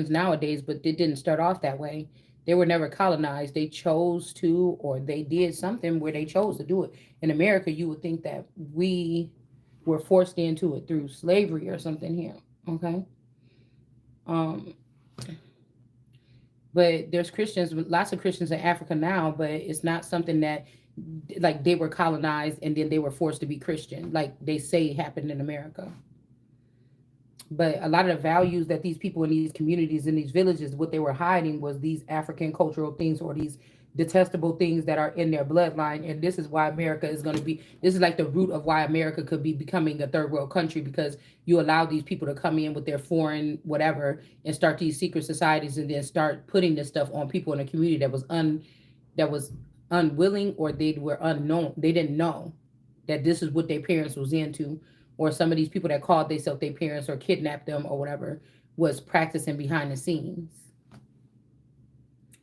nowadays, but it didn't start off that way. They were never colonized. They chose to, or they did something where they chose to do it. In America, you would think that we were forced into it through slavery or something here. Okay. Um, but there's Christians, lots of Christians in Africa now, but it's not something that like they were colonized and then they were forced to be Christian, like they say happened in America. But a lot of the values that these people in these communities, in these villages, what they were hiding was these African cultural things or these detestable things that are in their bloodline. And this is why America is going to be, this is like the root of why America could be becoming a third world country, because you allow these people to come in with their foreign whatever and start these secret societies and then start putting this stuff on people in a community that was unwilling, or they were unknown. They didn't know that this is what their parents was into, or some of these people that called themselves their parents or kidnapped them or whatever was practicing behind the scenes.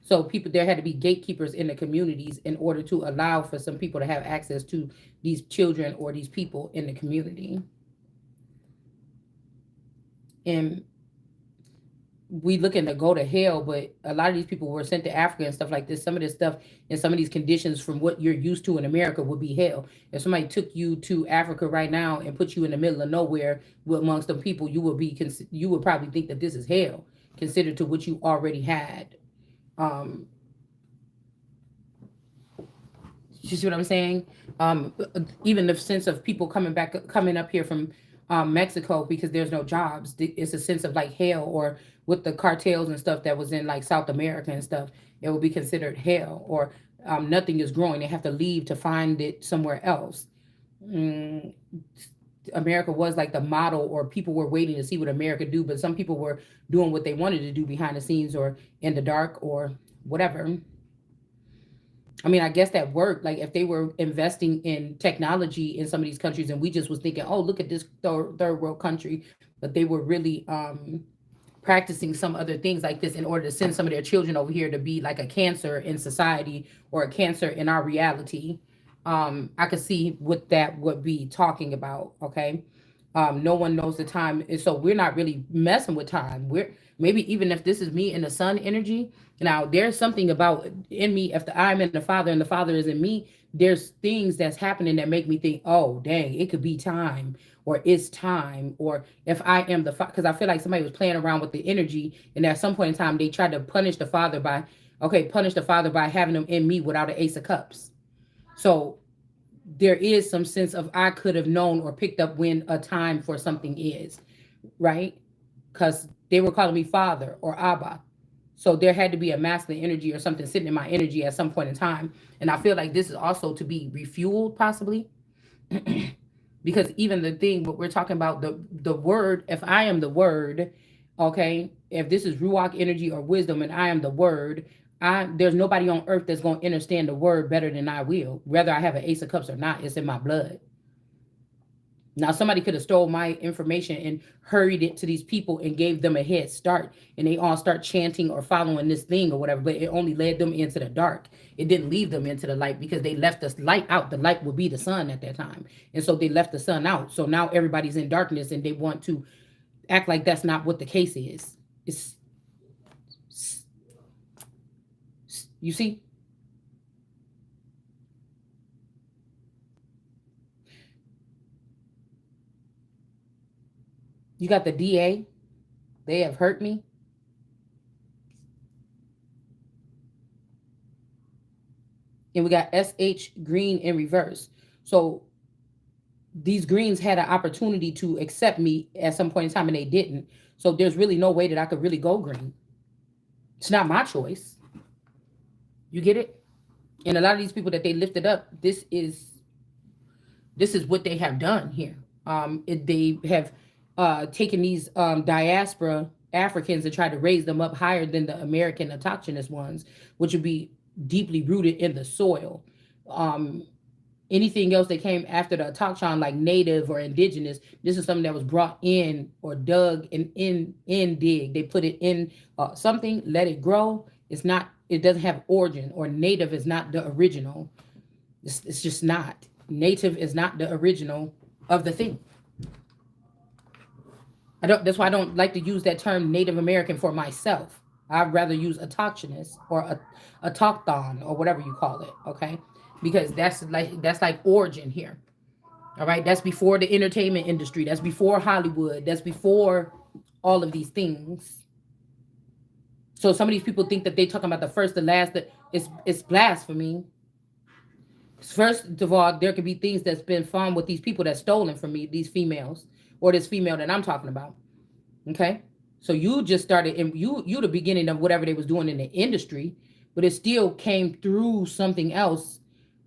So people, there had to be gatekeepers in the communities in order to allow for some people to have access to these children or these people in the community. And we looking to go to hell, but a lot of these people were sent to Africa and stuff like this. Some of this stuff and some of these conditions from what you're used to in America would be hell. If somebody took you to Africa right now and put you in the middle of nowhere amongst the people, you would probably think that this is hell, considered to what you already had. Um, you see what I'm saying? Even the sense of people coming up here from Mexico because there's no jobs. It's a sense of like hell, or with the cartels and stuff that was in like South America and stuff, it would be considered hell. Or nothing is growing; they have to leave to find it somewhere else. Mm, America was like the model, or people were waiting to see what America do, but some people were doing what they wanted to do behind the scenes or in the dark or whatever. I mean, I guess that worked. Like if they were investing in technology in some of these countries, and we just was thinking, oh, look at this third world country, but they were really practicing some other things like this in order to send some of their children over here to be like a cancer in society or a cancer in our reality. I could see what that would be talking about. Okay. No one knows the time, and so we're not really messing with time. We're maybe even if this is me in the sun energy. Now there's something about in me. If I'm in the Father and the Father is in me, there's things that's happening that make me think, oh dang, it could be time, or it's time, or if I am the Father, because I feel like somebody was playing around with the energy, and at some point in time they tried to punish the Father by, okay, punish the Father by having him in me without an Ace of Cups. So there is some sense of I could have known or picked up when a time for something is, right? Because they were calling me father or Abba. So there had to be a masculine energy or something sitting in my energy at some point in time. And I feel like this is also to be refueled possibly. Because even the thing, what we're talking about, the word, if I am the word, okay, if this is Ruach energy or wisdom and I am the word, there's nobody on earth that's going to understand the word better than I will. Whether I have an Ace of Cups or not, it's in my blood. Now somebody could have stole my information and hurried it to these people and gave them a head start, and they all start chanting or following this thing or whatever, but it only led them into the dark. It didn't lead them into the light because they left the light out. The light would be the sun at that time. And so they left the sun out. So now everybody's in darkness and they want to act like that's not what the case is. It's, you see? You got the DA. They have hurt me. And we got SH green in reverse. So these greens had an opportunity to accept me at some point in time and they didn't. So there's really no way that I could really go green. It's not my choice. You get it? And a lot of these people that they lifted up, this is what they have done here. They have taken these diaspora Africans and tried to raise them up higher than the American autochthonous ones, which would be deeply rooted in the soil. Um, Anything else that came after the autochthon, like native or indigenous, this is something that was brought in or dug and in dig. They put it in something, let it grow. It's not. It doesn't have origin. Or native is not the original. It's just not. Native is not the original of the thing. I don't. That's why I don't like to use that term Native American for myself. I'd rather use autochthonous or a autochthon or whatever you call it. Okay, because that's like origin here. All right, that's before the entertainment industry. That's before Hollywood. That's before all of these things. So some of these people think that they talking about the first, the last. That it's blasphemy. First of all, there could be things that's been found with these people that's stolen from me, these females, or this female that I'm talking about. Okay, so you just started, and you the beginning of whatever they was doing in the industry, but it still came through something else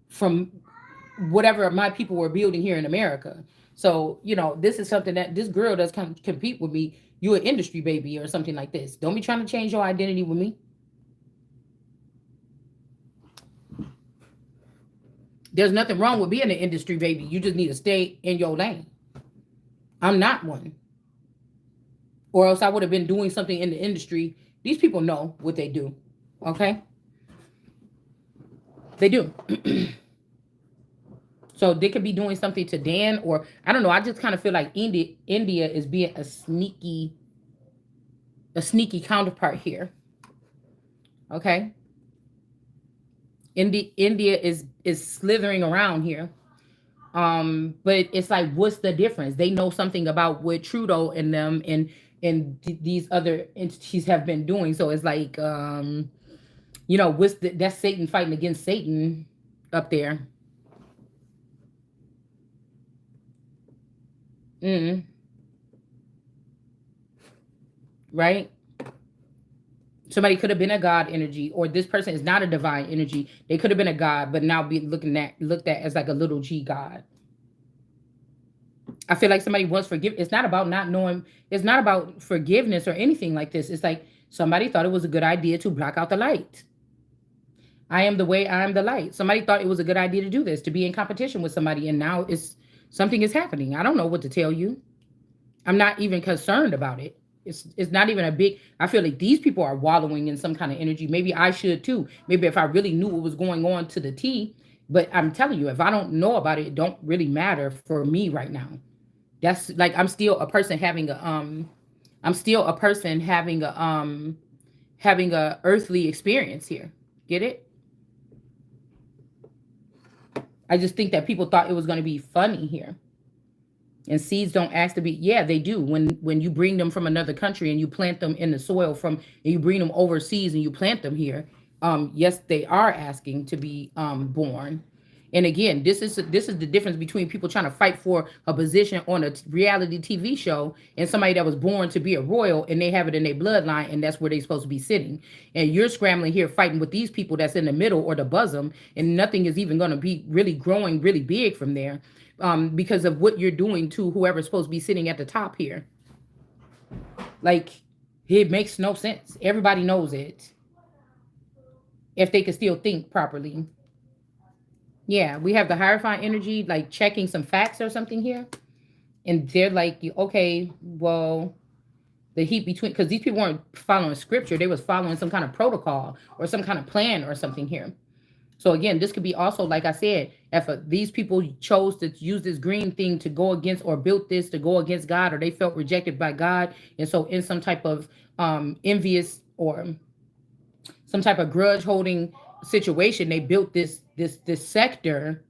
from whatever my people were building here in America. So this is something that this girl does compete with me. You an industry baby or something like this. Don't be trying to change your identity with me. There's nothing wrong with being an industry baby. You just need to stay in your lane. I'm not one. Or else I would have been doing something in the industry. These people know what they do. Okay? They do. So they could be doing something to Dan, or I don't know. I just kind of feel like India is being a sneaky counterpart here. Okay? India is slithering around here. But it's like, what's the difference? They know something about what Trudeau and them and these other entities have been doing. So it's like, that's Satan fighting against Satan up there. Mm, right? Somebody could have been a god energy, or this person is not a divine energy. They could have been a god, but now be looked at as like a little g god. I feel like somebody wants forgive. It's not about not knowing. It's not about forgiveness or anything like this. It's like somebody thought it was a good idea to block out the light. I am the way. I am the light. Somebody thought it was a good idea to do this, to be in competition with somebody, and now it's something is happening. I don't know what to tell you. I'm not even concerned about it. It's not even a big. I feel like these people are wallowing in some kind of energy. Maybe I should too. Maybe if I really knew what was going on to the T. But I'm telling you, if I don't know about it, it don't really matter for me right now. That's like I'm still a person having a. I'm still a person having a earthly experience here. Get it? I just think that people thought it was going to be funny here. And seeds don't ask to be. Yeah, they do. When you bring them from another country and you plant them in the soil from, and you bring them overseas and you plant them here, yes, they are asking to be born. And again, this is the difference between people trying to fight for a position on a reality TV show and somebody that was born to be a royal and they have it in their bloodline and that's where they're supposed to be sitting. And you're scrambling here fighting with these people that's in the middle or the bosom, and nothing is even going to be really growing really big from there, because of what you're doing to whoever's supposed to be sitting at the top here. Like, it makes no sense. Everybody knows it. If they could still think properly. Yeah, we have the Hierophant energy, like checking some facts or something here. And they're like, okay, well, the heat between, because these people weren't following scripture, they was following some kind of protocol or some kind of plan or something here. So again, this could be also, like I said, if these people chose to use this green thing to go against, or built this to go against God, or they felt rejected by God, and so in some type of envious or some type of grudge holding situation, they built this sector.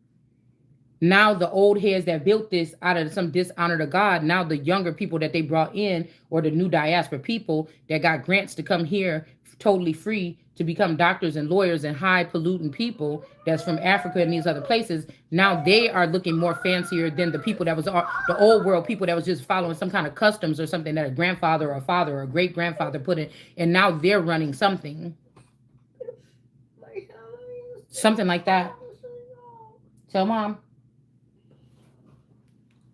Now the old heads that built this out of some dishonor to God, now the younger people that they brought in, or the new diaspora people that got grants to come here totally free to become doctors and lawyers and high polluting people that's from Africa and these other places, now they are looking more fancier than the people that was the old world people that was just following some kind of customs or something that a grandfather or a father or a great grandfather put in, and now they're running something like that. Tell mom.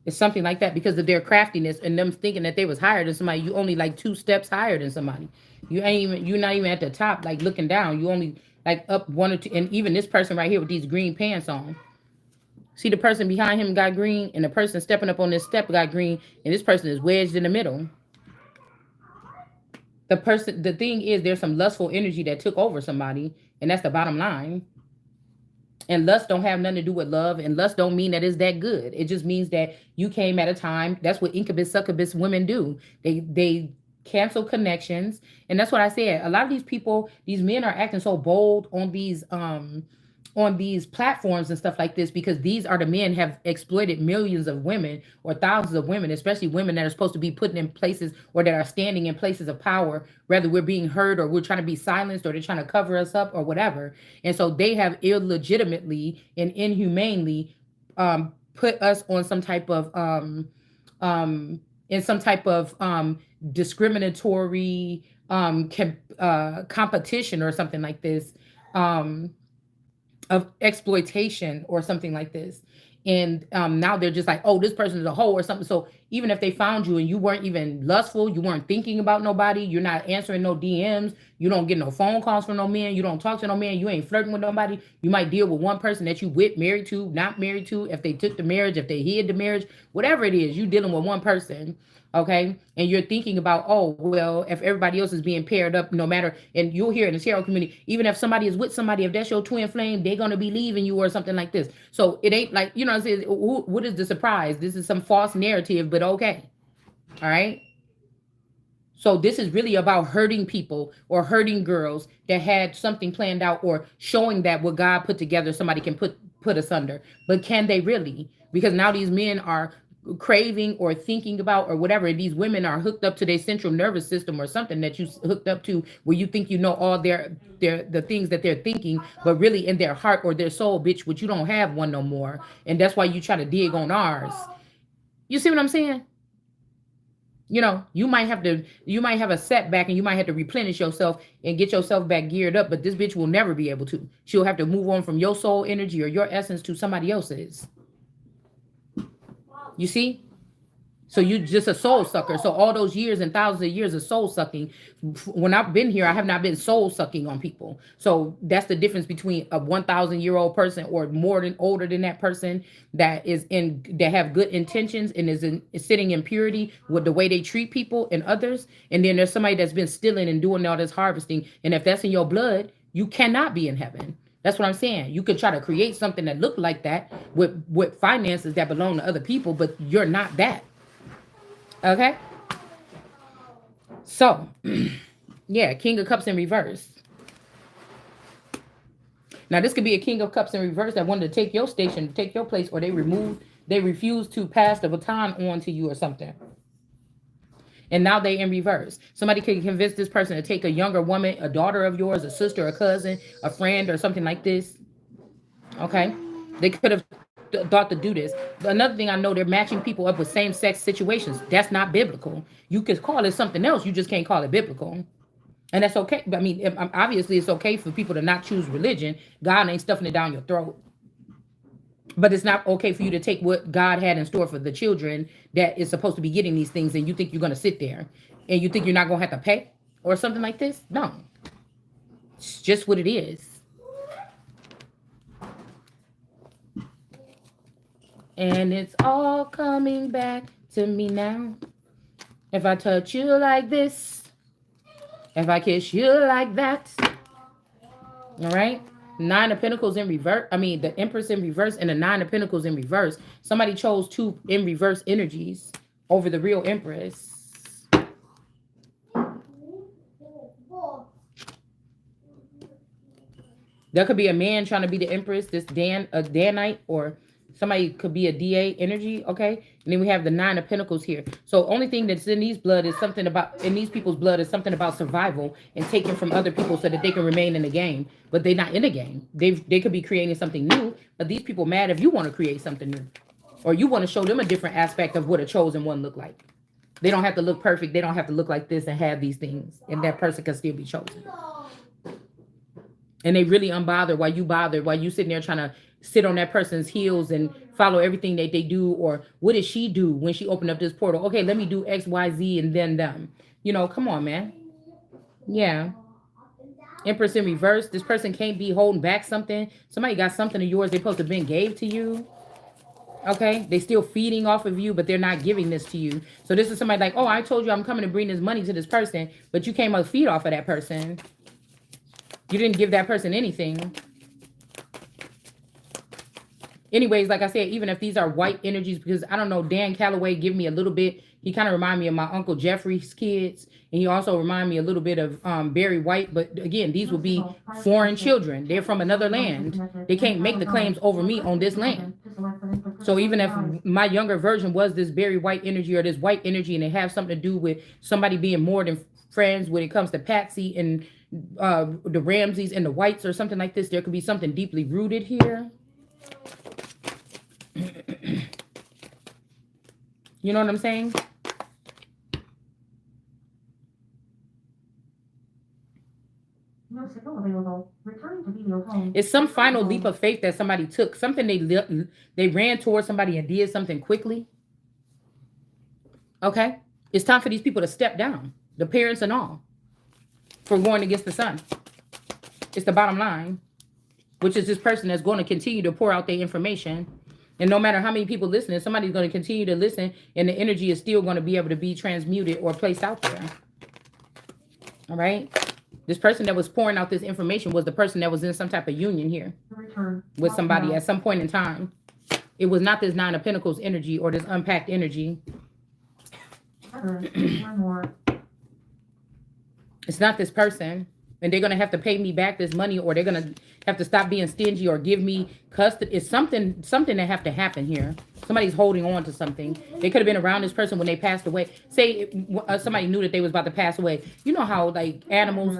It's something like that because of their craftiness and them thinking that they was higher than somebody. You only like two steps higher than somebody. You're not even at the top, like looking down. You only like up one or two. And even this person right here with these green pants on. See, the person behind him got green, and the person stepping up on this step got green, and this person is wedged in the middle. The thing is, there's some lustful energy that took over somebody, and that's the bottom line. And lust don't have nothing to do with love, and lust don't mean that it's that good. It just means that you came at a time. That's what incubus succubus women do. They cancel connections, and that's what I said. A lot of these people, these men are acting so bold on these platforms and stuff like this because these are the men have exploited millions of women or thousands of women, especially women that are supposed to be put in places or that are standing in places of power, whether we're being heard or we're trying to be silenced or they're trying to cover us up or whatever. And so they have illegitimately and inhumanely put us on some type of in some type of discriminatory competition or something like this, um, of exploitation or something like this. And now they're just like, oh, this person is a hoe or something. So even if they found you and you weren't even lustful, you weren't thinking about nobody, you're not answering no DMs, you don't get no phone calls from no man, you don't talk to no man, you ain't flirting with nobody. You might deal with one person that you with, married to, not married to, if they took the marriage, if they hid the marriage, whatever it is, you dealing with one person. Okay. And you're thinking about, oh, well, if everybody else is being paired up, no matter, and you'll hear in the tarot community, even if somebody is with somebody, if that's your twin flame, they're going to be leaving you or something like this. So it ain't like, you know what I'm saying? What is the surprise? This is some false narrative, but okay. All right. So this is really about hurting people or hurting girls that had something planned out or showing that what God put together, somebody can put us under. But can they really? Because now these men are craving or thinking about or whatever. These women are hooked up to their central nervous system or something that you hooked up to where you think you know all their the things that they're thinking, but really in their heart or their soul, bitch, which you don't have one no more. And that's why you try to dig on ours. You see what I'm saying? You might have a setback and you might have to replenish yourself and get yourself back geared up, but this bitch will never be able to. She'll have to move on from your soul energy or your essence to somebody else's. You see? So you just a soul sucker. So all those years and thousands of years of soul sucking, when I've been here, I have not been soul sucking on people. So that's the difference between a 1,000-year-old person or more than older than that person that have good intentions and is sitting in purity with the way they treat people and others. And then there's somebody that's been stealing and doing all this harvesting. And if that's in your blood, you cannot be in heaven. That's what I'm saying. You could try to create something that looked like that with finances that belong to other people, but you're not that. Okay. So, yeah, King of Cups in reverse. Now, this could be a King of Cups in reverse that wanted to take your station, take your place, or they refused to pass the baton on to you or something. And now they in reverse. Somebody could convince this person to take a younger woman, a daughter of yours, a sister, a cousin, a friend, or something like this. Okay. They could have thought to do this. Another thing I know, they're matching people up with same-sex situations. That's not biblical. You could call it something else. You just can't call it biblical. And that's okay. I mean, obviously it's okay for people to not choose religion. God ain't stuffing it down your throat. But it's not okay for you to take what God had in store for the children that is supposed to be getting these things and you think you're going to sit there and you think you're not going to have to pay or something like this. No. It's just what it is. And it's all coming back to me now. If I touch you like this, if I kiss you like that. All right. 9 of Pentacles in reverse. I mean, the Empress in reverse and the 9 of Pentacles in reverse. Somebody chose 2 in reverse energies over the real Empress. There could be a man trying to be the Empress, a Danite, or somebody could be a DA energy, okay? And then we have the 9 of Pentacles here. So only thing that's in these blood is something about, in these people's blood is something about survival and taking from other people so that they can remain in the game. But they're not in the game. They could be creating something new, but these people mad if you want to create something new. Or you want to show them a different aspect of what a chosen one look like. They don't have to look perfect. They don't have to look like this and have these things. And that person can still be chosen. And they really unbothered while you sitting there trying to sit on that person's heels and follow everything that they do. Or what did she do when she opened up this portal? Okay, let me do X, Y, Z, and then them. You know, come on, man. Yeah. Empress in reverse. This person can't be holding back something. Somebody got something of yours they're supposed to have been gave to you. Okay, they still feeding off of you, but they're not giving this to you. So this is somebody like, oh, I told you I'm coming to bring this money to this person, but you came to feed off of that person. You didn't give that person anything. anyways, like I said, even if these are white energies, because I don't know, Dan Calloway give me a little bit. He kind of remind me of my uncle Jeffrey's kids, and he also remind me a little bit of Barry White. But again, these would be foreign children. They're from another land. They can't make the claims over me on this land. So even if my younger version was this Barry White energy or this white energy, and it have something to do with somebody being more than friends when it comes to Patsy and the Ramseys and the Whites or something like this, there could be something deeply rooted here. You know what I'm saying? It's some final leap of faith that somebody took. Something they ran towards somebody and did something quickly. Okay? It's time for these people to step down. The parents and all. For going against the sun. It's the bottom line. Which is this person that's going to continue to pour out their information. And no matter how many people listening, somebody's going to continue to listen. And the energy is still going to be able to be transmuted or placed out there. All right? This person that was pouring out this information was the person that was in some type of union here. With somebody at some point in time. It was not this Nine of Pentacles energy or this unpacked energy. It's not this person. And they're going to have to pay me back this money, or they're going to have to stop being stingy or give me custody. It's something that have to happen here. Somebody's holding on to something. They could have been around this person when they passed away. Say somebody knew that they was about to pass away. You know how like animals,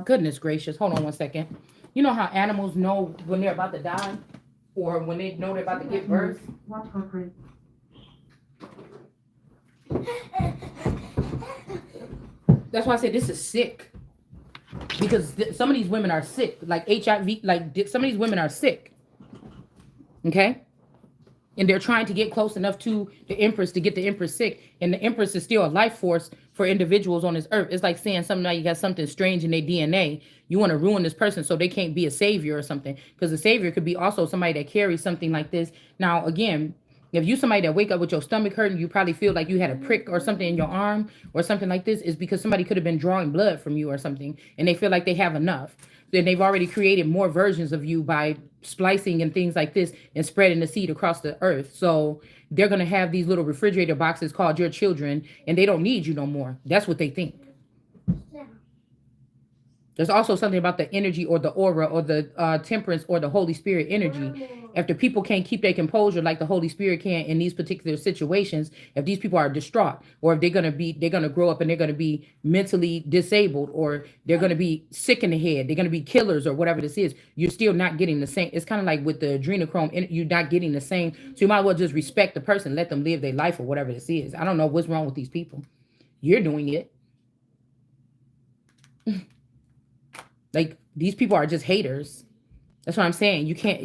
goodness gracious, hold on one second. You know how animals know when they're about to die or when they know they're about to give birth? That's why I said this is sick. Because some of these women are sick, like HIV, like some of these women are sick. Okay? And they're trying to get close enough to the Empress to get the Empress sick. And the Empress is still a life force for individuals on this earth. It's like saying somebody got something strange in their DNA. You want to ruin this person so they can't be a savior or something. Because the savior could be also somebody that carries something like this. Now, again, if you somebody that wake up with your stomach hurting, you probably feel like you had a prick or something in your arm or something like this, is because somebody could have been drawing blood from you or something, and they feel like they have enough. Then they've already created more versions of you by splicing and things like this and spreading the seed across the earth. So they're going to have these little refrigerator boxes called your children, and they don't need you no more. That's what they think. There's also something about the energy or the aura or the temperance or the Holy Spirit energy. If the people can't keep their composure like the Holy Spirit can in these particular situations, if these people are distraught, or if they're going to grow up and they're going to be mentally disabled, or they're going to be sick in the head, they're going to be killers or whatever this is, you're still not getting the same. It's kind of like with the adrenochrome, you're not getting the same. So you might as well just respect the person, let them live their life or whatever this is. I don't know what's wrong with these people. You're doing it. Like, these people are just haters. That's what I'm saying. You can't,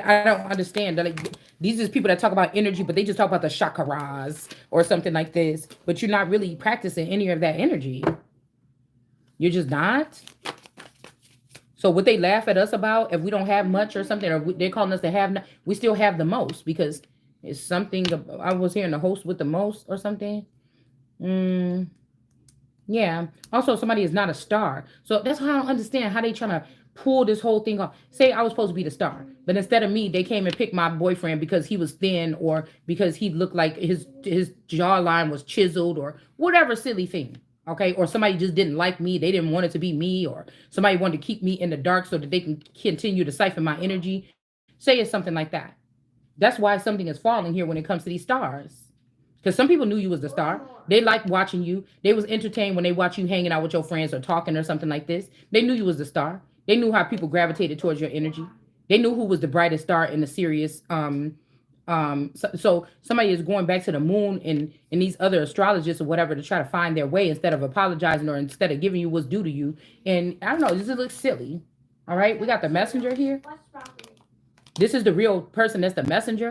I don't understand. Like, these are people that talk about energy, but they just talk about the chakras or something like this. But you're not really practicing any of that energy. You're just not. So what they laugh at us about, if we don't have much or something, or they're calling us to have, we still have the most, because it's something. I was hearing the host with the most or something. Yeah. Also, somebody is not a star. So that's how I don't understand how they trying to pull this whole thing off. Say I was supposed to be the star, but instead of me, they came and picked my boyfriend because he was thin, or because he looked like his jawline was chiseled, or whatever silly thing. Okay. Or somebody just didn't like me. They didn't want it to be me, or somebody wanted to keep me in the dark so that they can continue to siphon my energy. Say it's something like that. That's why something is falling here when it comes to these stars. Because some people knew you was the star. They liked watching you. They was entertained when they watch you hanging out with your friends or talking or something like this. They knew you was the star. They knew how people gravitated towards your energy. They knew who was the brightest star in the series. So somebody is going back to the moon and these other astrologists or whatever to try to find their way instead of apologizing or instead of giving you what's due to you. And I don't know, this looks silly. All right, we got the messenger here. This is the real person that's the messenger.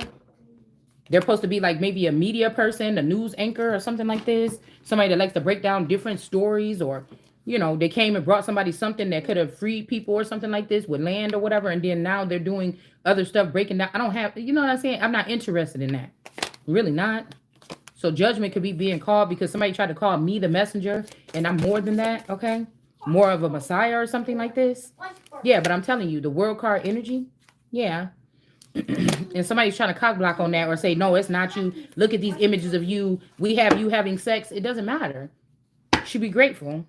They're supposed to be like maybe a media person, a news anchor or something like this. Somebody that likes to break down different stories, or, you know, they came and brought somebody something that could have freed people or something like this with land or whatever. And then now they're doing other stuff, breaking down. I don't have, you know what I'm saying? I'm not interested in that. Really not. So judgment could be being called because somebody tried to call me the messenger and I'm more than that. Okay. More of a messiah or something like this. Yeah. But I'm telling you, the world card energy, Yeah. And somebody's trying to cock block on that or say, no, it's not you. Look at these images of you. We have you having sex. It doesn't matter. Should be grateful.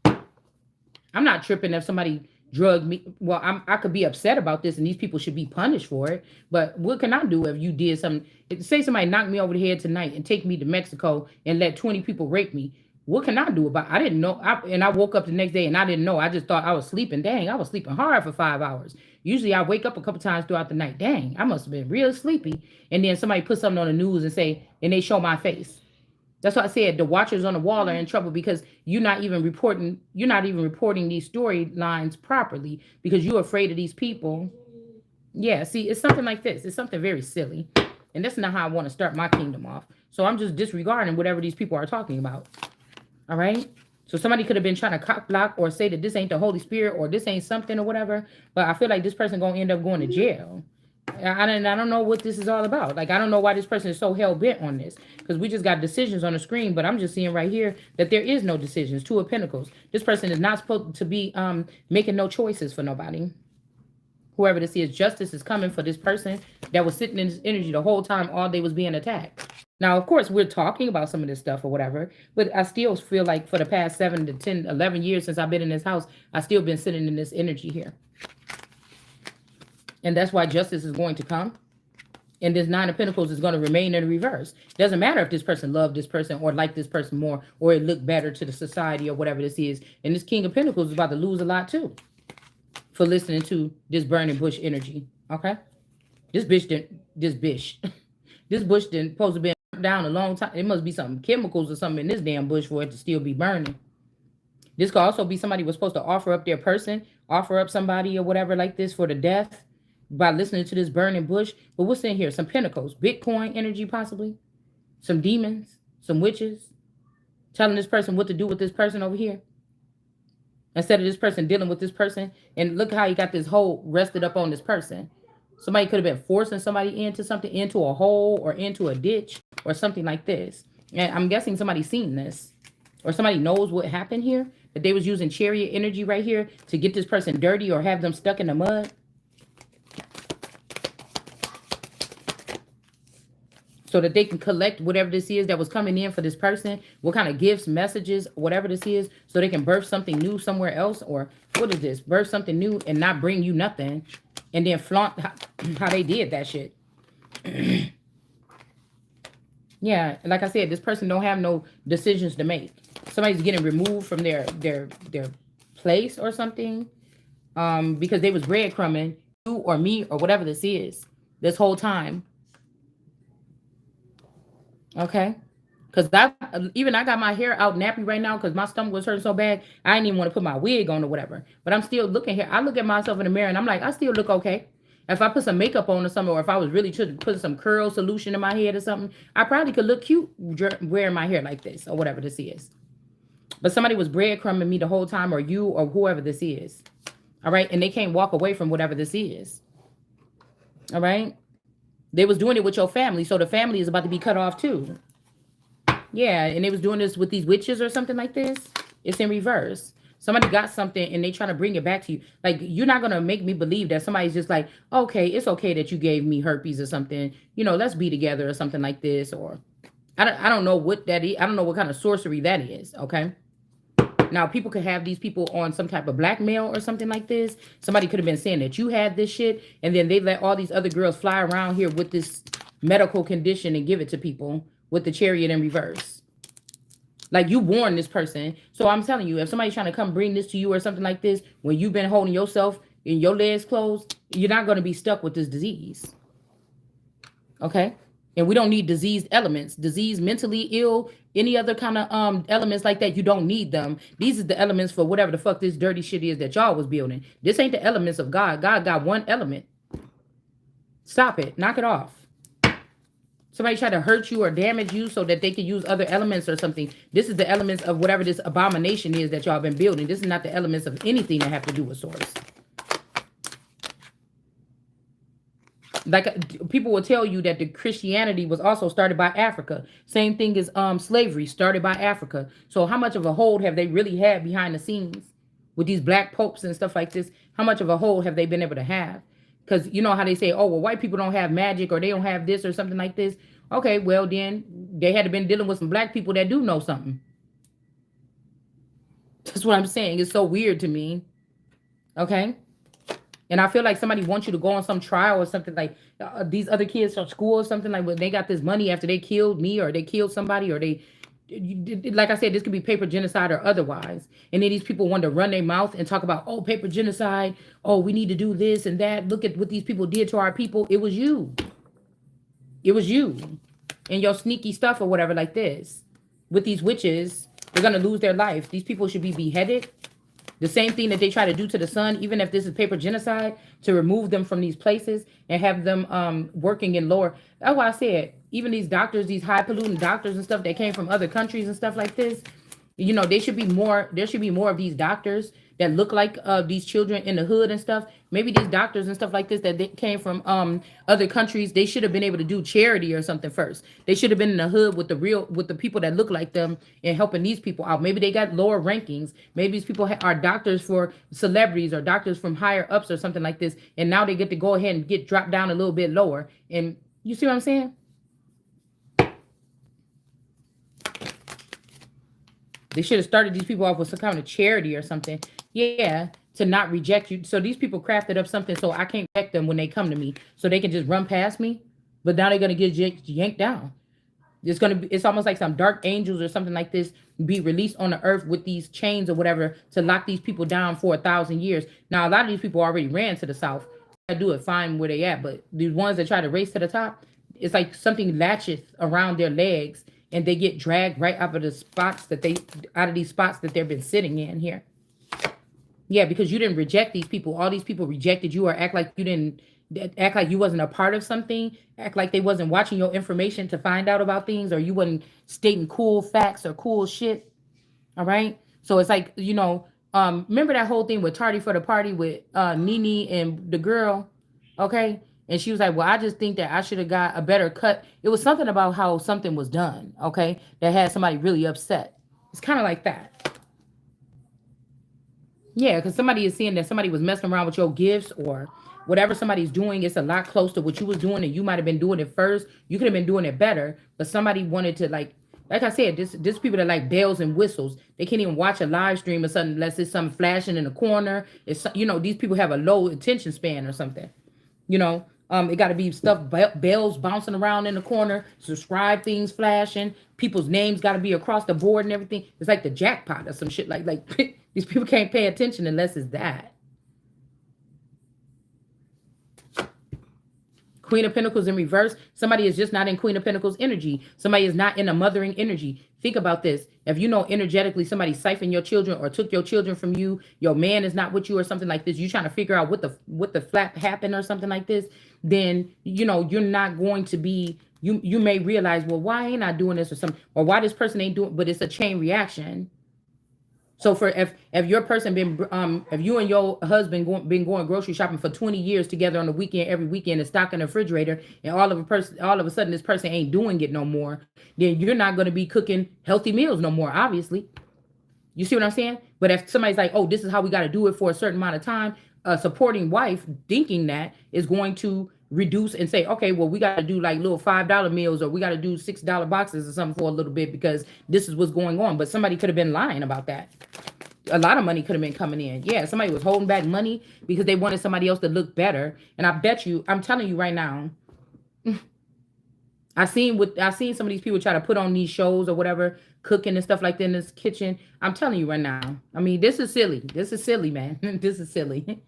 I'm not tripping if somebody drugged me. Well, I could be upset about this, and these people should be punished for it. But what can I do if you did something? Say somebody knocked me over the head tonight and take me to Mexico and let 20 people rape me. What can I do about it? I didn't know. And I woke up the next day and I didn't know. I just thought I was sleeping. Dang, I was sleeping hard for 5 hours. Usually I wake up a couple times throughout the night. Dang, I must have been real sleepy. And then somebody put something on the news and say, and they show my face. That's why I said the watchers on the wall are in trouble because you're not even reporting these storylines properly because you're afraid of these people. Yeah, see, it's something like this. It's something very silly. And that's not how I want to start my kingdom off. So I'm just disregarding whatever these people are talking about. All right. So somebody could have been trying to cock block or say that this ain't the Holy Spirit or this ain't something or whatever. But I feel like this person gonna end up going to jail. I don't know what this is all about. Like I don't know why this person is so hell bent on this because we just got decisions on the screen, but I'm just seeing right here that there is no decisions. Two of Pentacles. This person is not supposed to be making no choices for nobody. Whoever this is, justice is coming for this person that was sitting in this energy the whole time all day was being attacked. Now, of course, we're talking about some of this stuff or whatever, but I still feel like for the past 7 to 10, 11 years since I've been in this house, I've still been sitting in this energy here. And that's why justice is going to come. And this Nine of Pentacles is going to remain in reverse. It doesn't matter if this person loved this person or liked this person more or it looked better to the society or whatever this is. And this King of Pentacles is about to lose a lot too for listening to this burning bush energy. Okay? This bush this bush didn't supposed to be down a long time. It must be some chemicals or something in this damn bush for it to still be burning. This could also be somebody was supposed to offer up their person, offer up somebody or whatever like this for the death by listening to this burning bush. But what's in here? Some pentacles, Bitcoin energy possibly, some demons, some witches, telling this person what to do with this person over here. Instead of this person dealing with this person. And look how you got this hole rested up on this person. Somebody could have been forcing somebody into something, into a hole or into a ditch or something like this. And I'm guessing somebody's seen this. Or somebody knows what happened here. That they was using chariot energy right here to get this person dirty or have them stuck in the mud. So that they can collect whatever this is that was coming in for this person. What kind of gifts, messages, whatever this is. So they can birth something new somewhere else. Or what is this? Birth something new and not bring you nothing. And then flaunt how they did that shit. Yeah, like I said, this person don't have no decisions to make. Somebody's getting removed from their place or something. Because they was breadcrumbing you or me or whatever this is. This whole time. Okay. Because I got my hair out nappy right now because my stomach was hurting so bad. I didn't even want to put my wig on or whatever. But I'm still looking here. I look at myself in the mirror and I'm like, I still look okay. If I put some makeup on or something, or if I was really to put some curl solution in my head or something, I probably could look cute wearing my hair like this or whatever this is. But somebody was breadcrumbing me the whole time, or you or whoever this is. All right. And they can't walk away from whatever this is. All right. They was doing it with your family. So the family is about to be cut off too. Yeah, and they was doing this with these witches or something like this. It's in reverse. Somebody got something and they trying to bring it back to you. Like, you're not going to make me believe that somebody's just like, okay, it's okay that you gave me herpes or something. You know, let's be together or something like this. Or I don't know what that is. I don't know what kind of sorcery that is, okay? Now, people could have these people on some type of blackmail or something like this. Somebody could have been saying that you had this shit, and then they let all these other girls fly around here with this medical condition and give it to people with the chariot in reverse. Like, you warned this person. So I'm telling you, if somebody's trying to come bring this to you or something like this, when you've been holding yourself and your legs closed, you're not going to be stuck with this disease. Okay? And we don't need diseased elements. Disease, mentally ill, any other kind of elements like that, you don't need them. These are the elements for whatever the fuck this dirty shit is that y'all was building. This ain't the elements of God. God got one element. Stop it. Knock it off. Somebody try to hurt you or damage you so that they can use other elements or something. This is the elements of whatever this abomination is that y'all been building. This is not the elements of anything that have to do with source. Like, people will tell you that the Christianity was also started by Africa. Same thing as slavery started by Africa. So how much of a hold have they really had behind the scenes with these black popes and stuff like this? How much of a hold have they been able to have? Because you know how they say, oh, well, white people don't have magic or they don't have this or something like this. Okay, well, then they had to been dealing with some black people that do know something. That's what I'm saying. It's so weird to me. Okay. And I feel like somebody wants you to go on some trial or something like these other kids from school or something like when they got this money after they killed me or they killed somebody or they, like I said, this could be paper genocide or otherwise. And then these people want to run their mouth and talk about, oh, paper genocide. Oh, we need to do this and that. Look at what these people did to our people. It was you. It was you and your sneaky stuff or whatever like this. With these witches, they're going to lose their life. These people should be beheaded. The same thing that they try to do to the sun, even if this is paper genocide, to remove them from these places and have them working in lower. That's why I said, even these doctors, these high pollutant doctors and stuff that came from other countries and stuff like this, you know, they should be more. There should be more of these doctors that look like these children in the hood and stuff. Maybe these doctors and stuff like this that they came from other countries, they should have been able to do charity or something first. They should have been in the hood with the people that look like them and helping these people out. Maybe they got lower rankings. Maybe these people are doctors for celebrities or doctors from higher ups or something like this. And now they get to go ahead and get dropped down a little bit lower. And you see what I'm saying? They should have started these people off with some kind of charity or something. Yeah, to not reject you. So these people crafted up something so I can't reject them when they come to me. So they can just run past me. But now they're gonna get yanked down. It's almost like some dark angels or something like this be released on the earth with these chains or whatever to lock these people down for 1,000 years. Now a lot of these people already ran to the south. I do it fine where they at, but the ones that try to race to the top, it's like something latches around their legs and they get dragged right out of the spots out of these spots that they've been sitting in here. Yeah, because you didn't reject these people. All these people rejected you or act like you didn't, act like you wasn't a part of something, act like they wasn't watching your information to find out about things, or you wasn't stating cool facts or cool shit. All right. So it's like, remember that whole thing with Tardy for the Party with Nene and the girl? Okay. And she was like, well, I just think that I should have got a better cut. It was something about how something was done, okay, that had somebody really upset. It's kind of like that. Yeah, because somebody is seeing that somebody was messing around with your gifts or whatever somebody's doing. It's a lot close to what you was doing, and you might have been doing it first. You could have been doing it better, but somebody wanted to like I said, this people that like bells and whistles. They can't even watch a live stream or something unless it's something flashing in the corner. It's these people have a low attention span or something. It got to be stuff, bells bouncing around in the corner, subscribe things flashing, people's names got to be across the board and everything. It's like the jackpot or some shit. Like these people can't pay attention unless it's that. Queen of Pentacles in reverse. Somebody is just not in Queen of Pentacles energy. Somebody is not in a mothering energy. Think about this. If you know energetically somebody siphoned your children or took your children from you, your man is not with you or something like this, you trying to figure out what the flap happened or something like this, then you're not going to be, you may realize, well, why ain't I doing this or something, or why this person ain't doing, but it's a chain reaction. So for if your person been if you and your husband been going grocery shopping for 20 years together on the weekend, every weekend, and stocking the refrigerator, and all of a sudden this person ain't doing it no more, then you're not going to be cooking healthy meals no more, obviously. You see what I'm saying? But if somebody's like, oh, this is how we got to do it for a certain amount of time, a supporting wife thinking that is going to reduce and say, okay, well, we got to do like little $5 meals, or we got to do $6 boxes or something for a little bit because this is what's going on. But somebody could have been lying about that. A lot of money could have been coming in. Yeah, somebody was holding back money because they wanted somebody else to look better. And I bet you, I'm telling you right now, I seen some of these people try to put on these shows or whatever, cooking and stuff like that in this kitchen. I'm telling you right now. I mean, this is silly. This is silly, man. This is silly.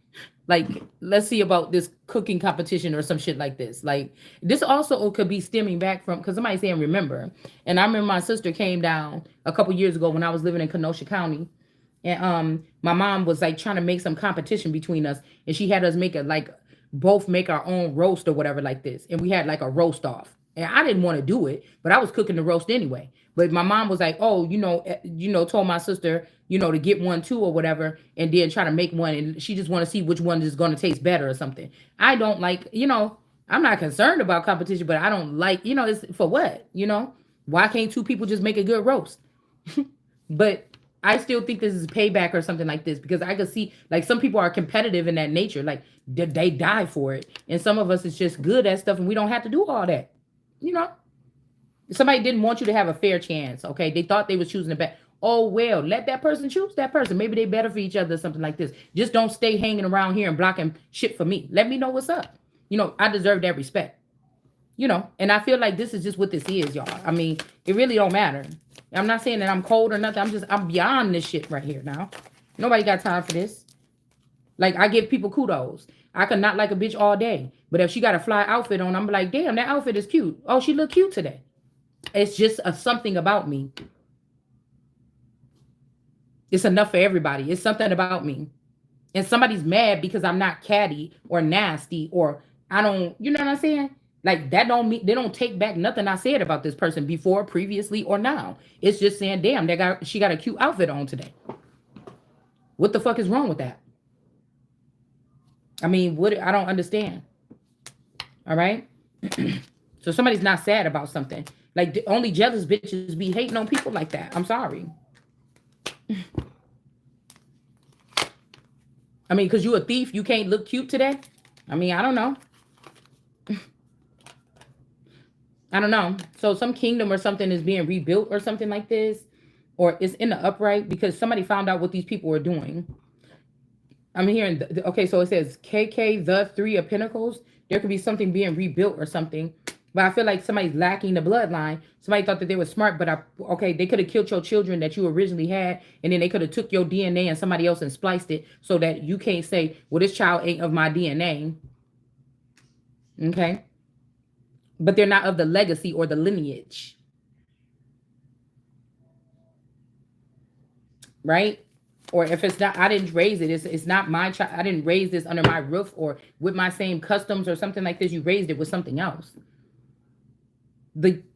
Like, let's see about this cooking competition or some shit like this. Like, this also could be stemming back from, because somebody's saying remember. And I remember my sister came down a couple years ago when I was living in Kenosha County. And my mom was like trying to make some competition between us. And she had us both make our own roast or whatever like this. And we had like a roast off. And I didn't want to do it, but I was cooking the roast anyway. But my mom was like, oh, told my sister, to get one too or whatever, and then try to make one. And she just want to see which one is going to taste better or something. I don't like, I'm not concerned about competition, but I don't like, it's for what, why can't two people just make a good roast? But I still think this is payback or something like this because I could see like some people are competitive in that nature, like they die for it, and some of us is just good at stuff and we don't have to do all that. You know, somebody didn't want you to have a fair chance. Okay, they thought they was choosing the best. Oh well, let that person choose that person. Maybe they better for each other, or something like this. Just don't stay hanging around here and blocking shit for me. Let me know what's up. You know, I deserve that respect. You know, and I feel like this is just what this is, y'all. I mean, it really don't matter. I'm not saying that I'm cold or nothing. I'm beyond this shit right here now. Nobody got time for this. Like, I give people kudos. I could not like a bitch all day. But if she got a fly outfit on, I'm like, damn, that outfit is cute. Oh, she look cute today. It's just something about me. It's enough for everybody. It's something about me. And somebody's mad because I'm not catty or nasty or I don't, you know what I'm saying? Like that don't mean they don't take back nothing I said about this person before, previously, or now. It's just saying, damn, she got a cute outfit on today. What the fuck is wrong with that? I mean, what I don't understand. All right. So somebody's not sad about something. Like the only jealous bitches be hating on people like that. I'm sorry. I mean, because you a thief, you can't look cute today? I mean, I don't know. I don't know. So some kingdom or something is being rebuilt or something like this. Or it's in the upright because somebody found out what these people were doing. I'm hearing, okay, so it says KK, the Three of Pentacles. There could be something being rebuilt or something. But I feel like somebody's lacking the bloodline. Somebody thought that they were smart, but okay, they could have killed your children that you originally had, and then they could have took your DNA and somebody else and spliced it so that you can't say, well, this child ain't of my DNA. Okay? But they're not of the legacy or the lineage. Right? Or if it's not, I didn't raise it. It's not my child. I didn't raise this under my roof or with my same customs or something like this. You raised it with something else.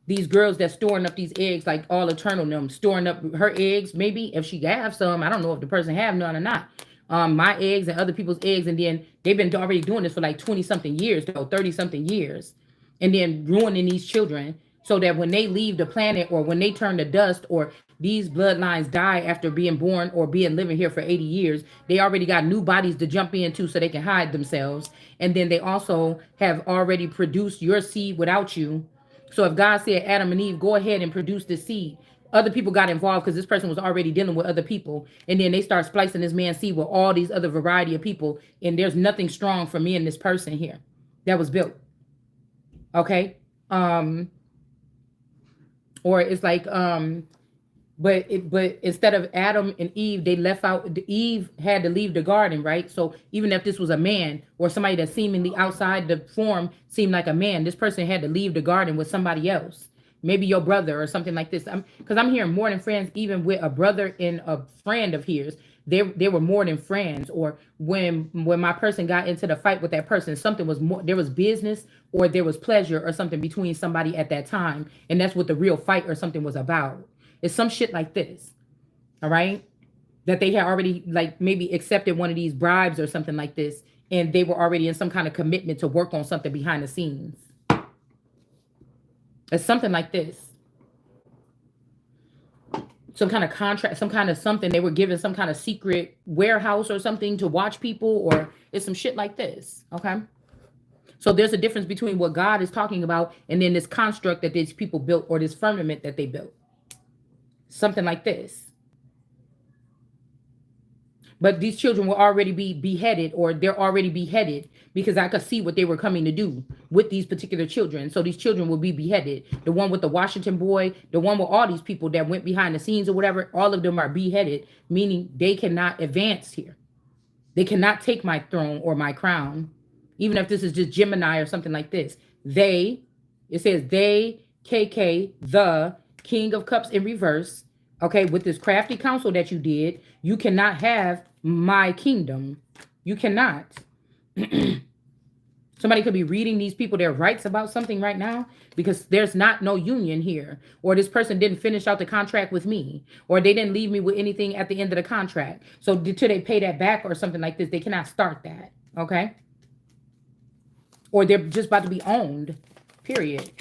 These girls that storing up these eggs, like all eternal them, storing up her eggs, maybe if she have some, I don't know if the person have none or not. My eggs and other people's eggs, and then they've been already doing this for like 20 something years, though 30 something years, and then ruining these children so that when they leave the planet or when they turn to dust or these bloodlines die after being born or being living here for 80 years, they already got new bodies to jump into so they can hide themselves. And then they also have already produced your seed without you. So if God said, Adam and Eve, go ahead and produce this seed, other people got involved because this person was already dealing with other people. And then they start splicing this man's seed with all these other variety of people. And there's nothing strong for me and this person here that was built. Okay. Or it's like, but instead of Adam and Eve, they left out, Eve had to leave the garden, right? So even if this was a man or somebody that seemingly outside the form seemed like a man, this person had to leave the garden with somebody else. Maybe your brother or something like this. Because I'm hearing more than friends, even with a brother and a friend of his. They were more than friends. Or when my person got into the fight with that person, something was more, there was business or there was pleasure or something between somebody at that time. And that's what the real fight or something was about. It's some shit like this. All right. That they had already like maybe accepted one of these bribes or something like this. And they were already in some kind of commitment to work on something behind the scenes. It's something like this. Some kind of contract, some kind of something. They were given some kind of secret warehouse or something to watch people, or it's some shit like this. Okay. So there's a difference between what God is talking about and then this construct that these people built or this firmament that they built. Something like this. But these children will already be beheaded, or they're already beheaded, because I could see what they were coming to do with these particular children. So these children will be beheaded. The one with the Washington boy, the one with all these people that went behind the scenes or whatever, all of them are beheaded, meaning they cannot advance here. They cannot take my throne or my crown, even if this is just Gemini or something like this. It says they, KK, the King of Cups in reverse. Okay, with this crafty counsel that you did, you cannot have my kingdom. You cannot. Somebody could be reading these people their rights about something right now because there's not no union here. Or this person didn't finish out the contract with me. Or they didn't leave me with anything at the end of the contract. So until they pay that back or something like this, they cannot start that. Okay? Or they're just about to be owned. Period.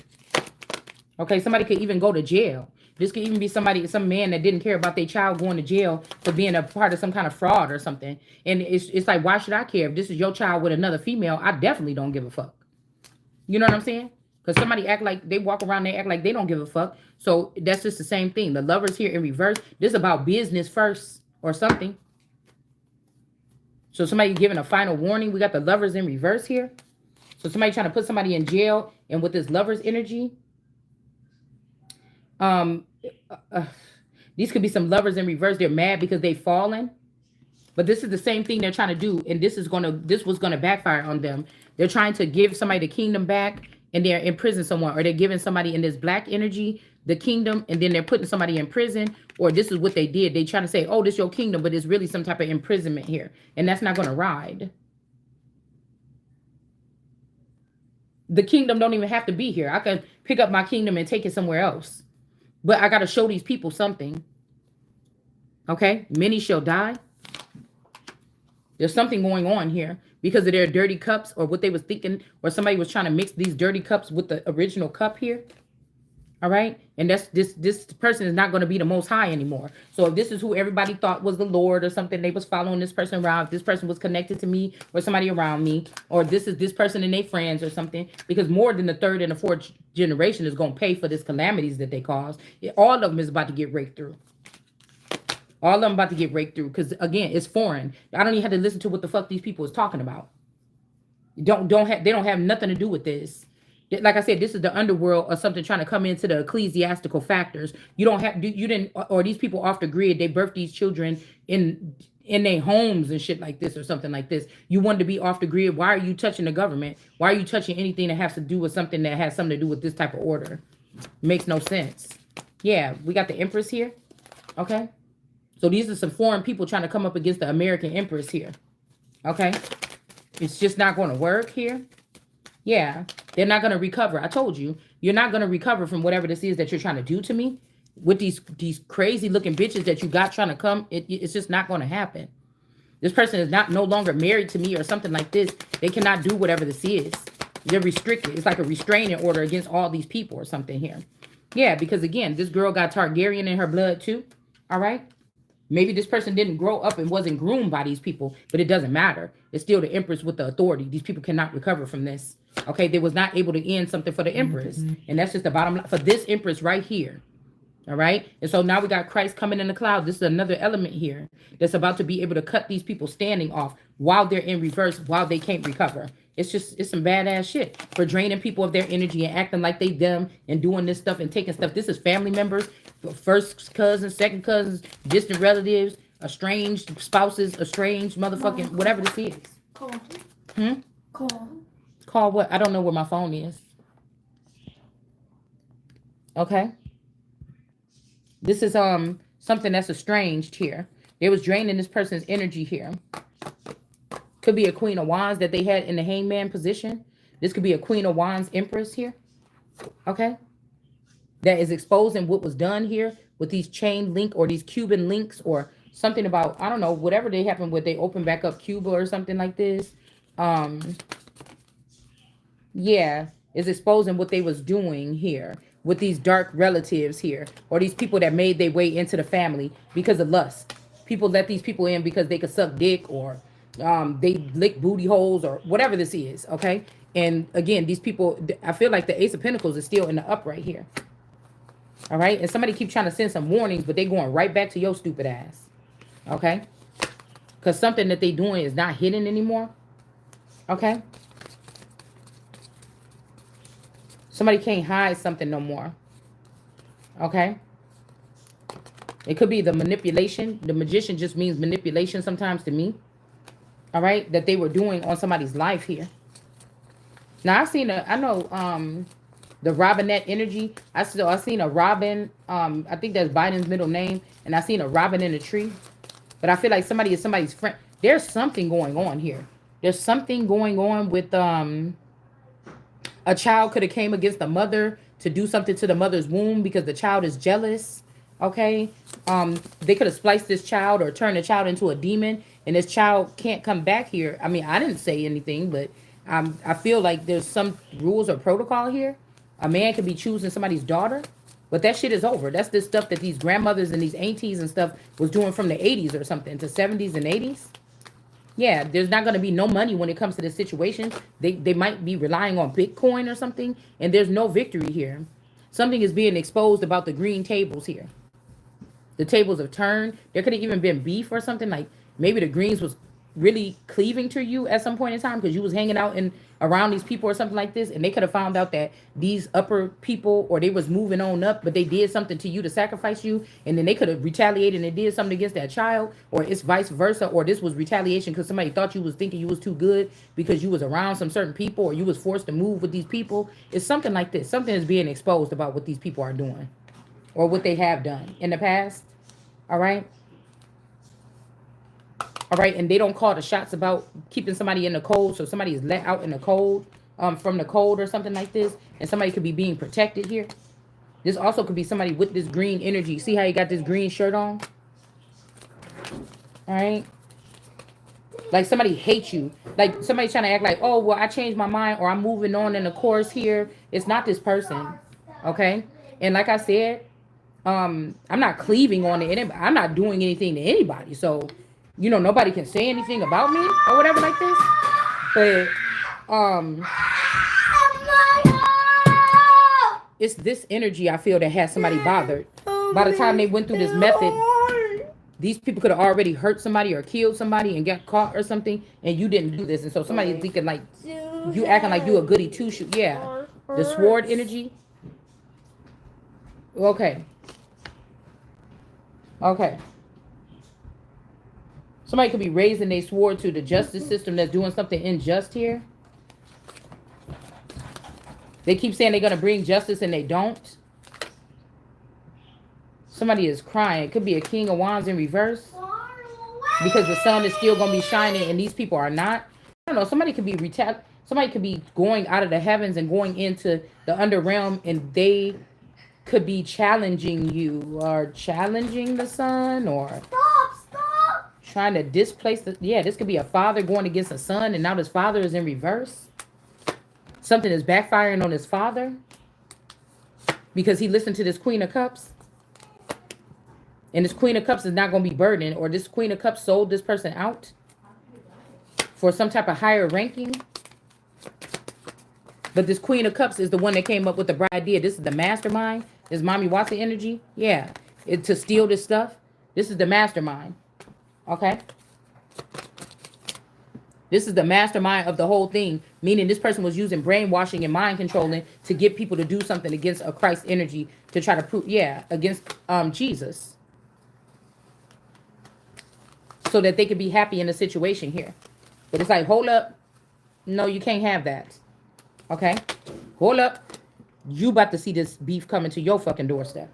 Okay, somebody could even go to jail. This could even be somebody, some man that didn't care about their child going to jail for being a part of some kind of fraud or something. And it's like, why should I care? If this is your child with another female, I definitely don't give a fuck. You know what I'm saying? Because somebody act like they walk around, they act like they don't give a fuck. So that's just the same thing. The Lovers here in reverse. This is about business first or something. So somebody giving a final warning. We got the Lovers in reverse here. So somebody trying to put somebody in jail, and with this Lovers energy, um, these could be some Lovers in reverse. They're mad because they've fallen. But this is the same thing they're trying to do, and this was gonna backfire on them. They're trying to give somebody the kingdom back, and they're in prison someone, or they're giving somebody in this black energy the kingdom, and then they're putting somebody in prison, or this is what they did. They trying to say, oh, this is your kingdom, but it's really some type of imprisonment here, and that's not gonna ride. The kingdom don't even have to be here. I can pick up my kingdom and take it somewhere else. But I got to show these people something. Okay? Many shall die. There's something going on here because of their dirty cups or what they was thinking, or somebody was trying to mix these dirty cups with the original cup here. All right? And that's this person is not going to be the most high anymore. So if this is who everybody thought was the Lord or something, they was following this person around, if this person was connected to me or somebody around me, or this is this person and their friends or something, because more than the third and the fourth generation is going to pay for this calamities that they cause. All of them is about to get raked through. All of them about to get raked through because, again, it's foreign. I don't even have to listen to what the fuck these people is talking about. They don't have nothing to do with this. Like I said, this is the underworld or something trying to come into the ecclesiastical factors. You didn't, or these people off the grid, they birthed these children in their homes and shit like this or something like this. You wanted to be off the grid. Why are you touching the government? Why are you touching anything that has to do with something that has something to do with this type of order? Makes no sense. Yeah, we got the Empress here. Okay. So these are some foreign people trying to come up against the American Empress here. Okay. It's just not going to work here. Yeah, they're not going to recover. I told you, you're not going to recover from whatever this is that you're trying to do to me with these crazy looking bitches that you got trying to come. It's just not going to happen. This person is no longer married to me or something like this. They cannot do whatever this is. They're restricted. It's like a restraining order against all these people or something here. Yeah, because again, this girl got Targaryen in her blood too. All right. Maybe this person didn't grow up and wasn't groomed by these people, but it doesn't matter. It's still the Empress with the authority. These people cannot recover from this. Okay, they was not able to end something for the Empress. And that's just the bottom line for this Empress right here. All right. And so now we got Christ coming in the cloud. This is another element here that's about to be able to cut these people standing off while they're in reverse, while they can't recover. It's some badass shit for draining people of their energy and acting like they them and doing this stuff and taking stuff. This is family members, first cousins, second cousins, distant relatives, estranged spouses, estranged motherfucking whatever this is. Call. Call. Call what? I don't know where my phone is. Okay. This is something that's estranged here. It was draining this person's energy here. Could be a Queen of Wands that they had in the hangman position. This could be a Queen of Wands Empress here. Okay. That is exposing what was done here with these chain link or these Cuban links or something about, I don't know, whatever they happened with, they open back up Cuba or something like this. Yeah, is exposing what they was doing here with these dark relatives here, or these people that made their way into the family because of lust. People let these people in because they could suck dick or they lick booty holes or whatever this is, okay? And again, these people, I feel like the Ace of Pentacles is still in the upright here. All right? And somebody keep trying to send some warnings, but they going right back to your stupid ass. Okay? Because something that they doing is not hidden anymore. Okay? Somebody can't hide something no more. Okay? It could be the manipulation. The magician just means manipulation sometimes to me. All right? That they were doing on somebody's life here. Now, I know the Robinette energy. I seen a robin. I think that's Biden's middle name. And I seen a robin in a tree. But I feel like somebody is somebody's friend. There's something going on here. There's something going on with a child could have came against the mother to do something to the mother's womb because the child is jealous. Okay. They could have spliced this child or turned the child into a demon, and this child can't come back here. I mean, I didn't say anything, but I feel like there's some rules or protocol here. A man could be choosing somebody's daughter. But that shit is over. That's the stuff that these grandmothers and these aunties and stuff was doing from the 80s or something to 70s and 80s. Yeah, there's not going to be no money when it comes to this situation. They might be relying on Bitcoin or something, and there's no victory here. Something is being exposed about the green tables here. The tables have turned. There could have even been beef or something. Like maybe the greens was really cleaving to you at some point in time because you was hanging out and around these people or something like this, and they could have found out that these upper people or they was moving on up, but they did something to you to sacrifice you, and then they could have retaliated and did something against that child, or it's vice versa, or this was retaliation because somebody thought you was thinking you was too good because you was around some certain people or you was forced to move with these people. It's something like this. Something is being exposed about what these people are doing or what they have done in the past. All right. All right, and they don't call the shots about keeping somebody in the cold, so somebody is let out in the cold, from the cold or something like this, and somebody could be being protected here. This also could be somebody with this green energy. See how you got this green shirt on? All right. Like somebody hates you. Like somebody trying to act like, oh, well, I changed my mind or I'm moving on in the course here. It's not this person, okay? And like I said, I'm not cleaving on it. I'm not doing anything to anybody, so nobody can say anything about me or whatever like this. But it's this energy I feel that has somebody bothered. By the time they went through this method, these people could have already hurt somebody or killed somebody and got caught or something, and you didn't do this. And so somebody's thinking like you acting like you a goody two shoe. Yeah, the sword energy. Okay. Okay. Somebody could be raising their sword to the justice system that's doing something unjust here. They keep saying they're going to bring justice and they don't. Somebody is crying. It could be a King of Wands in reverse. Because the sun is still going to be shining and these people are not. I don't know. Somebody could be somebody could be going out of the heavens and going into the underrealm, and they could be challenging you or challenging the sun or trying to displace this could be a father going against a son, and now this father is in reverse. Something is backfiring on his father because he listened to this Queen of Cups. And this Queen of Cups is not going to be burdened, or this Queen of Cups sold this person out for some type of higher ranking. But this Queen of Cups is the one that came up with the bright idea. This is the mastermind. This Mommy Watson energy. Yeah. To steal this stuff. This is the mastermind. Okay. This is the mastermind of the whole thing, meaning this person was using brainwashing and mind controlling to get people to do something against a Christ energy to try to prove, against Jesus, so that they could be happy in the situation here. But it's like, hold up, no, you can't have that. Okay, hold up, you about to see this beef coming to your fucking doorstep.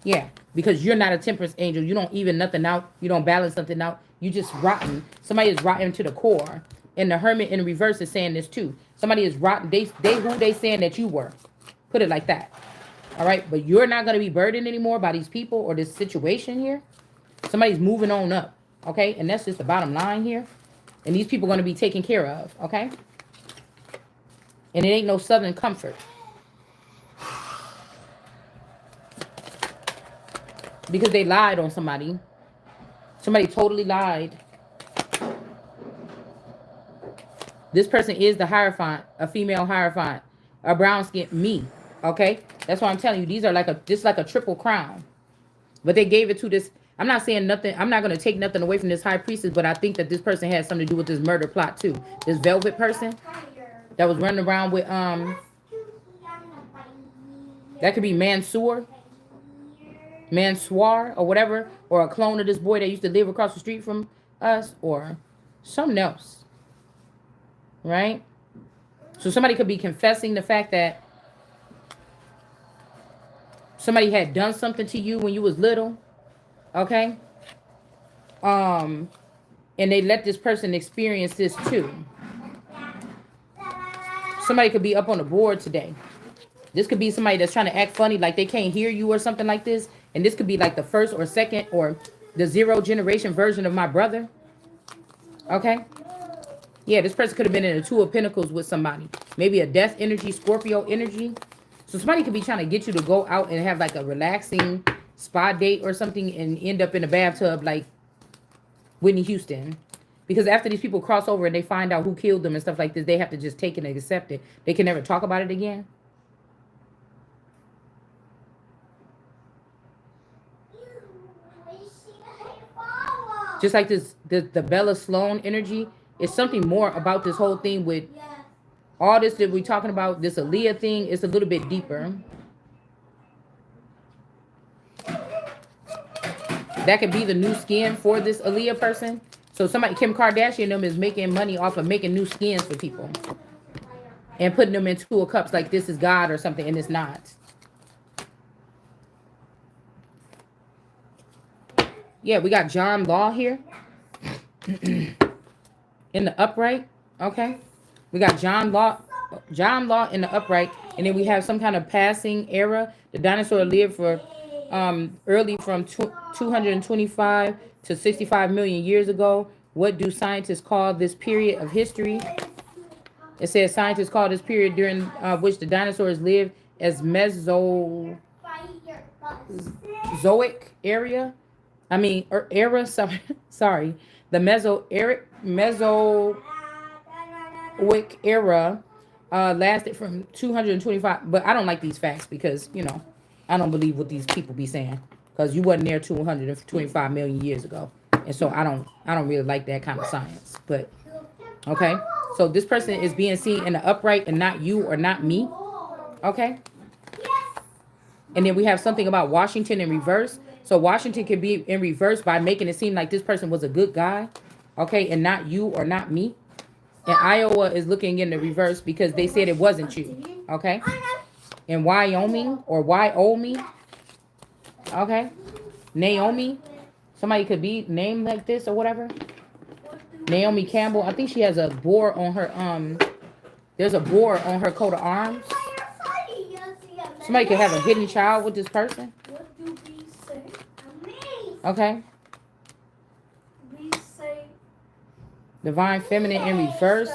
Yeah, because you're not a temperance angel. You don't even nothing out. You don't balance something out. You just rotten. Somebody is rotten to the core. And the Hermit in reverse is saying this too. Somebody is rotten. They who they saying that you were. Put it like that. All right, but you're not going to be burdened anymore by these people or this situation here. Somebody's moving on up. Okay, and that's just the bottom line here. And these people are going to be taken care of. Okay, and it ain't no Southern comfort. Because they lied on somebody. Somebody totally lied. This person is the Hierophant, a female Hierophant, a brown skin, me. Okay? That's why I'm telling you, these are like a triple crown. But they gave it to this. I'm not saying nothing. I'm not going to take nothing away from this high priestess, but I think that this person has something to do with this murder plot too. This velvet person that was running around with, that could be Mansoor or whatever, or a clone of this boy that used to live across the street from us, or something else, right? So somebody could be confessing the fact that somebody had done something to you when you was little, okay? And they let this person experience this too. Somebody could be up on the board today. This could be somebody that's trying to act funny, like they can't hear you or something like this. And this could be like the first or second or the 0 generation version of my brother. Okay? Yeah, this person could have been in a 2 of Pentacles with somebody. Maybe a death energy, Scorpio energy. So somebody could be trying to get you to go out and have like a relaxing spa date or something and end up in a bathtub like Whitney Houston. Because after these people cross over and they find out who killed them and stuff like this, they have to just take it and accept it. They can never talk about it again. Just like this, the Bella Sloan energy, it's something more about this whole thing with all this that we're talking about, this Aaliyah thing. It's a little bit deeper. That could be the new skin for this Aaliyah person. So somebody, Kim Kardashian, them is making money off of making new skins for people and putting them into a cups like this is God or something, and it's not. Yeah, we got John Law here in the upright. Okay, we got John Law in the upright, and then we have some kind of passing era. The dinosaur lived for early from 225 to 65 million years ago. What do scientists call this period of history? It says scientists call this period during which the dinosaurs lived as Mesozoic area. Era. Sorry, the Mesozoic era lasted from 225. But I don't like these facts because I don't believe what these people be saying because you wasn't there 225 million years ago, and so I don't really like that kind of science. But okay, so this person is being seen in the upright and not you or not me. Okay, and then we have something about Washington in reverse. So Washington can be in reverse by making it seem like this person was a good guy, okay, and not you or not me. And Iowa is looking in the reverse because they said it wasn't you, okay? In Wyoming or Wyoming, okay? Naomi, somebody could be named like this or whatever. Naomi Campbell, I think she has a boar on her, there's a boar on her coat of arms. Somebody could have a hidden child with this person. Okay. Divine feminine in reverse.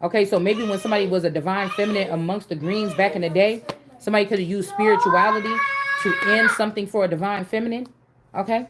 Okay, so maybe when somebody was a divine feminine amongst the greens back in the day, somebody could have used spirituality to end something for a divine feminine. Okay.